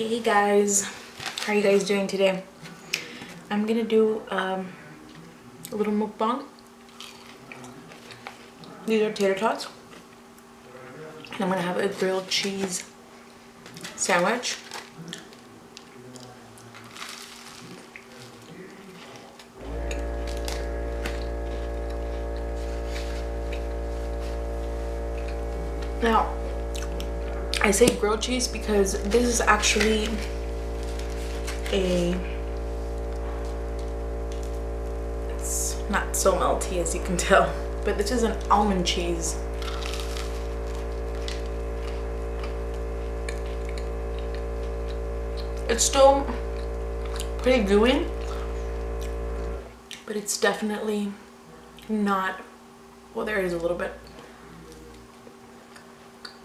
Hey guys, how are you guys doing today? I'm gonna do a little mukbang. These are tater tots, and I'm gonna have a grilled cheese sandwich. Now, I say grilled cheese because this is actually it's not so melty as you can tell, but this is an almond cheese. It's still pretty gooey, but it's definitely not, well, there is a little bit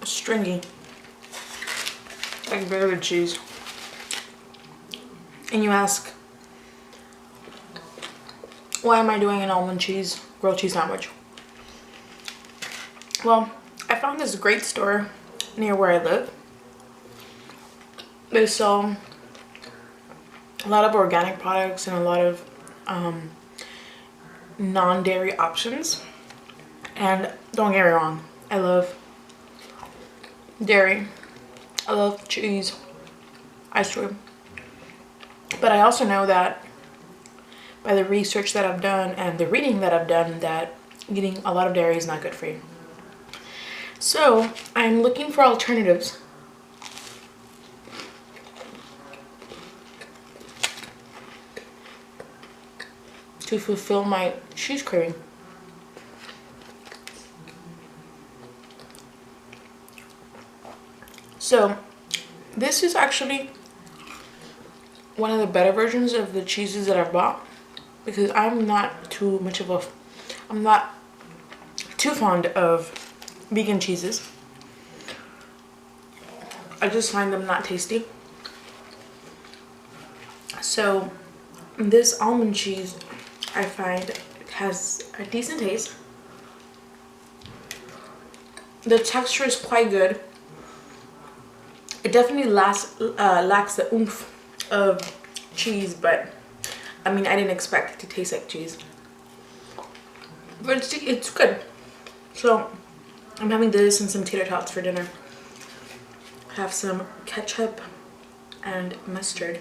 stringy, like regular cheese. And you ask, why am I doing an almond cheese grilled cheese sandwich? Well, I found this great store near where I live. They sell a lot of organic products and a lot of non-dairy options. And don't get me wrong, I love dairy, I love cheese, ice cream. But I also know that by the research that I've done and the reading that I've done, that eating a lot of dairy is not good for you. So I'm looking for alternatives. To fulfill my cheese craving. So this is actually one of the better versions of the cheeses that I've bought, because I'm not too fond of vegan cheeses. I just find them not tasty. So this almond cheese, I find, has a decent taste. The texture is quite good. It definitely lacks the oomph of cheese, but I mean, I didn't expect it to taste like cheese. But it's good. So I'm having this and some tater tots for dinner. Have some ketchup and mustard.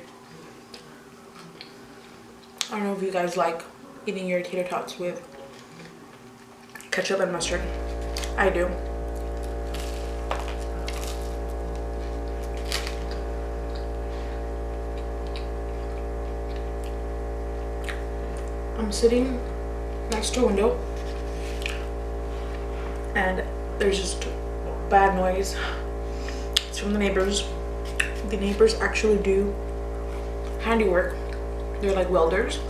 I don't know if you guys like eating your tater tots with ketchup and mustard. I do. I'm sitting next to a window and there's just bad noise. It's from the neighbors. The neighbors actually do handiwork. They're like welders,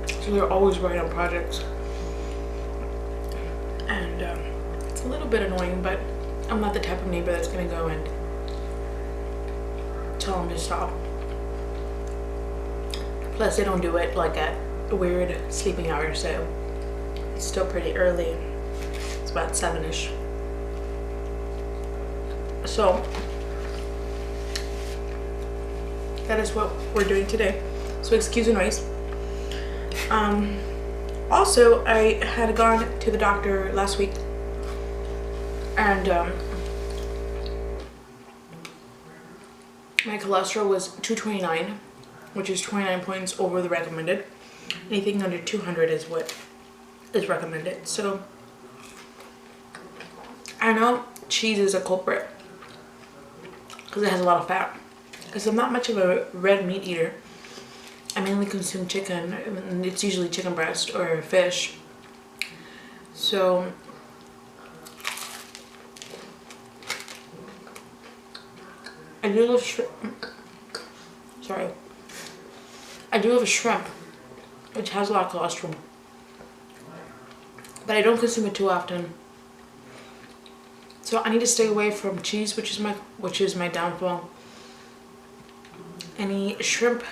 so they're always working on projects. And it's a little bit annoying, but I'm not the type of neighbor that's gonna go and tell them to stop. Plus, they don't do it like at weird sleeping hours, so it's still pretty early. It's about 7ish. So that is what we're doing today, so excuse the noise. Also, I had gone to the doctor last week, and my cholesterol was 229, which is 29 points over the recommended. Anything under 200 is what is recommended. So I know cheese is a culprit because it has a lot of fat. Because I'm not much of a red meat eater. I mainly consume chicken, and it's usually chicken breast or fish. So I do love shrimp. Sorry. I do love shrimp, which has a lot of cholesterol, but I don't consume it too often. So I need to stay away from cheese, which is my downfall. Any shrimp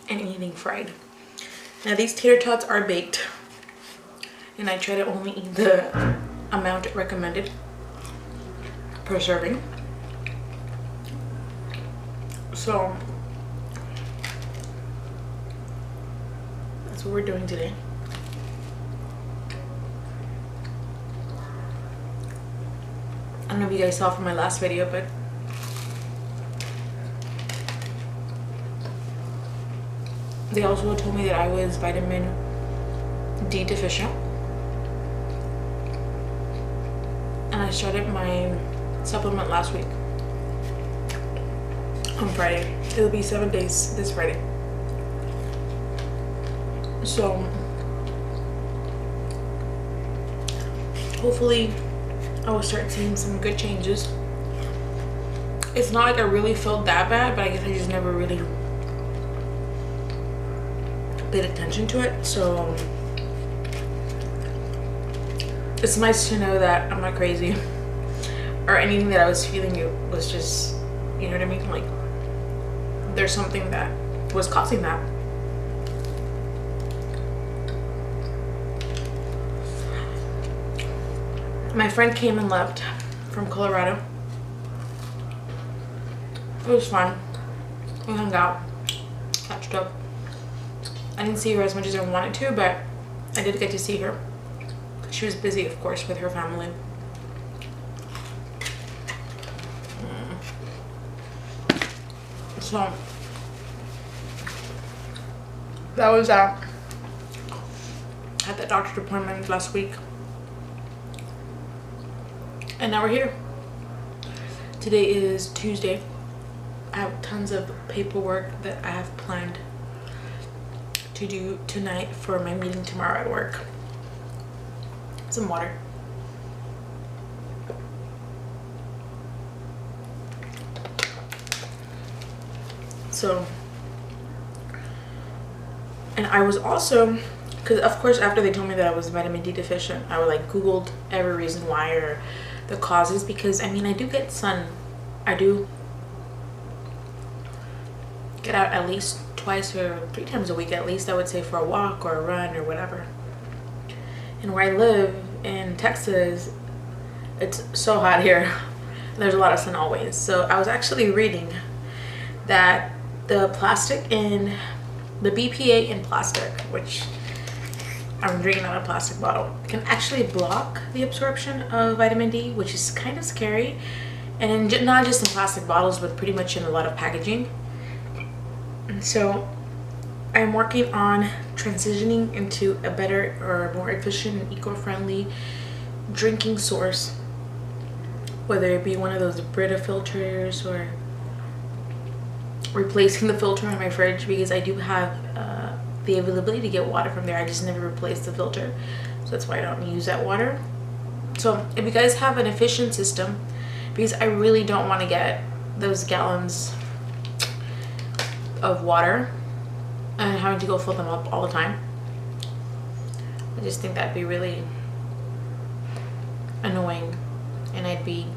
and anything fried. Now these tater tots are baked, and I try to only eat the amount recommended per serving. So that's what we're doing today. I don't know if you guys saw from my last video, but they also told me that I was vitamin D deficient. And I started my supplement last week on Friday. It'll be 7 days this Friday. So hopefully I will start seeing some good changes. It's not like I really felt that bad, but I guess I just never really paid attention to it. So it's nice to know that I'm not crazy or anything that I was feeling. It was just, you know what I mean? Like there's something that was causing that. My friend came and left from Colorado. It was fun. We hung out, catched up. I didn't see her as much as I wanted to, but I did get to see her. She was busy, of course, with her family. So that was that. I had that doctor's appointment last week. And now we're here. Today is Tuesday. I have tons of paperwork that I have planned to do tonight for my meeting tomorrow at work. Some water. So, and I was also, because of course after they told me that I was vitamin D deficient, I like googled every reason why or the causes, because I mean I do get sun. I do get out at least twice or 3 times a week at least, I would say, for a walk or a run or whatever. And where I live in Texas, it's so hot here. There's a lot of sun always. So I was actually reading that the plastic in the BPA in plastic, which I'm drinking out of a plastic bottle, can actually block the absorption of vitamin D, which is kind of scary. And not just in plastic bottles, but pretty much in a lot of packaging. And so I'm working on transitioning into a better or more efficient and eco-friendly drinking source, whether it be one of those Brita filters or replacing the filter in my fridge, because I do have the availability to get water from there. I just never replaced the filter, so that's why I don't use that water. So if you guys have an efficient system, because I really don't want to get those gallons of water and having to go fill them up all the time. I just think that'd be really annoying, and I'd be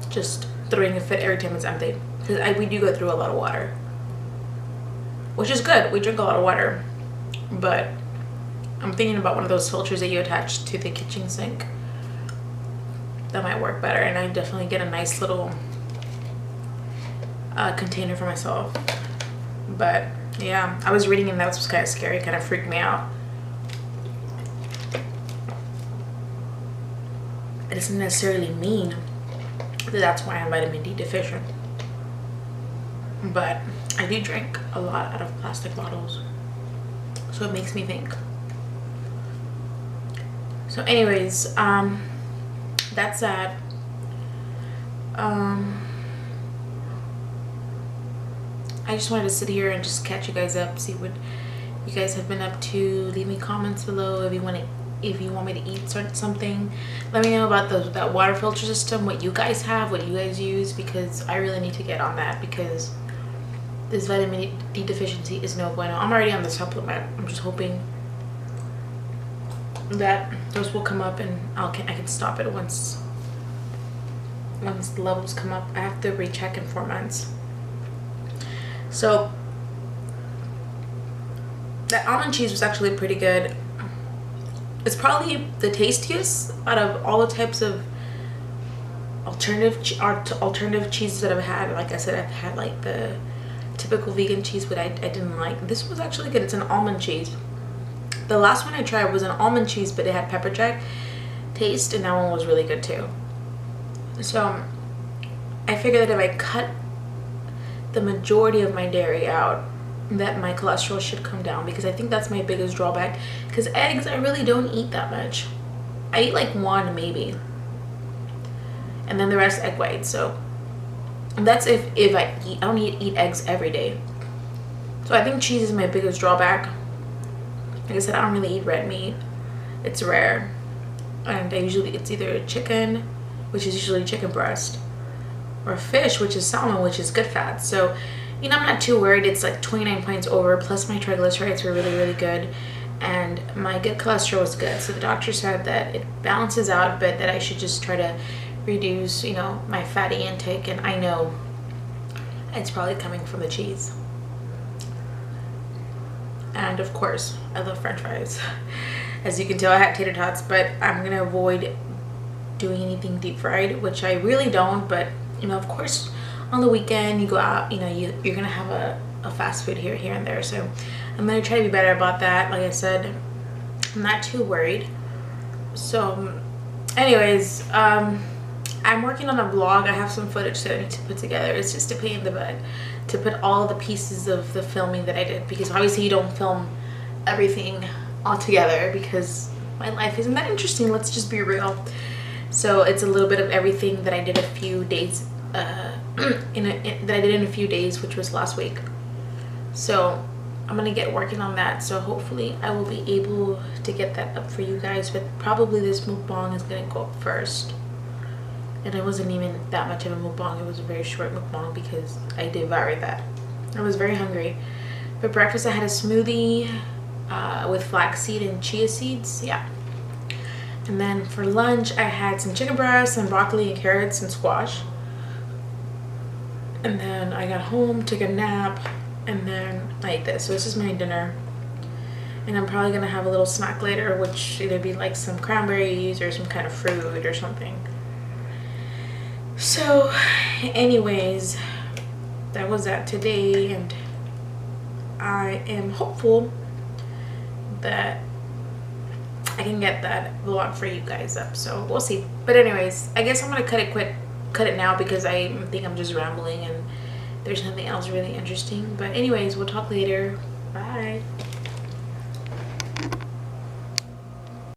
just throwing a fit every time it's empty, because we do go through a lot of water, which is good. We drink a lot of water, but I'm thinking about one of those filters that you attach to the kitchen sink. That might work better, and I definitely get a nice little container for myself. But yeah, I was reading and that was kind of scary. It kind of freaked me out. It doesn't necessarily mean that that's why I'm vitamin D deficient, but I do drink a lot out of plastic bottles, so it makes me think. So anyways, that's that. I just wanted to sit here and just catch you guys up, see what you guys have been up to. Leave me comments below if you want me to eat something. Let me know about that water filter system, what you guys have, what you guys use, because I really need to get on that, because this vitamin D deficiency is no bueno. I'm already on the supplement. I'm just hoping that those will come up and I can stop it once the levels come up. I have to recheck in 4 months. So that almond cheese was actually pretty good. It's probably the tastiest out of all the types of alternative cheeses that I've had. Like I said, I've had like the typical vegan cheese, but I didn't like. This was actually good. It's an almond cheese. The last one I tried was an almond cheese, but it had pepper jack taste, and that one was really good too. So I figured that if I cut the majority of my dairy out, that my cholesterol should come down, because I think that's my biggest drawback. Because eggs, I really don't eat that much. I eat like one maybe, and then the rest egg whites. So that's if I eat. I don't eat eggs every day. So I think cheese is my biggest drawback. Like I said, I don't really eat red meat. It's rare, and it's either chicken, which is usually chicken breast, or fish, which is salmon, which is good fat. So, you know, I'm not too worried. It's like 29 points over, plus my triglycerides were really, really good, and my good cholesterol was good. So the doctor said that it balances out, but that I should just try to reduce, you know, my fatty intake, and I know it's probably coming from the cheese. And of course, I love French fries. As you can tell, I had tater tots, but I'm gonna avoid doing anything deep fried, which I really don't. But you know, of course, on the weekend you go out, you know, you're gonna have a fast food here and there. So I'm gonna try to be better about that. Like I said, I'm not too worried. So anyways, I'm working on a vlog. I have some footage that I need to put together. It's just a pain in the butt to put all the pieces of the filming that I did, because obviously you don't film everything all together because my life isn't that interesting, let's just be real. So it's a little bit of everything that I did a few days that I did in a few days, which was last week. So I'm gonna get working on that. So hopefully I will be able to get that up for you guys, but probably this mukbang is gonna go up first. And it wasn't even that much of a mukbang. It was a very short mukbang because I devoured that. I was very hungry. For breakfast, I had a smoothie with flaxseed and chia seeds. Yeah. And then for lunch, I had some chicken breasts and broccoli and carrots and squash. And then I got home, took a nap, and then I ate this. So this is my dinner. And I'm probably gonna have a little snack later, which either be like some cranberries or some kind of fruit or something. So anyways, that was that today, and I am hopeful that I can get that vlog for you guys up, so we'll see. But anyways, I guess I'm gonna cut it now, because I think I'm just rambling and there's nothing else really interesting. But anyways, we'll talk later. Bye.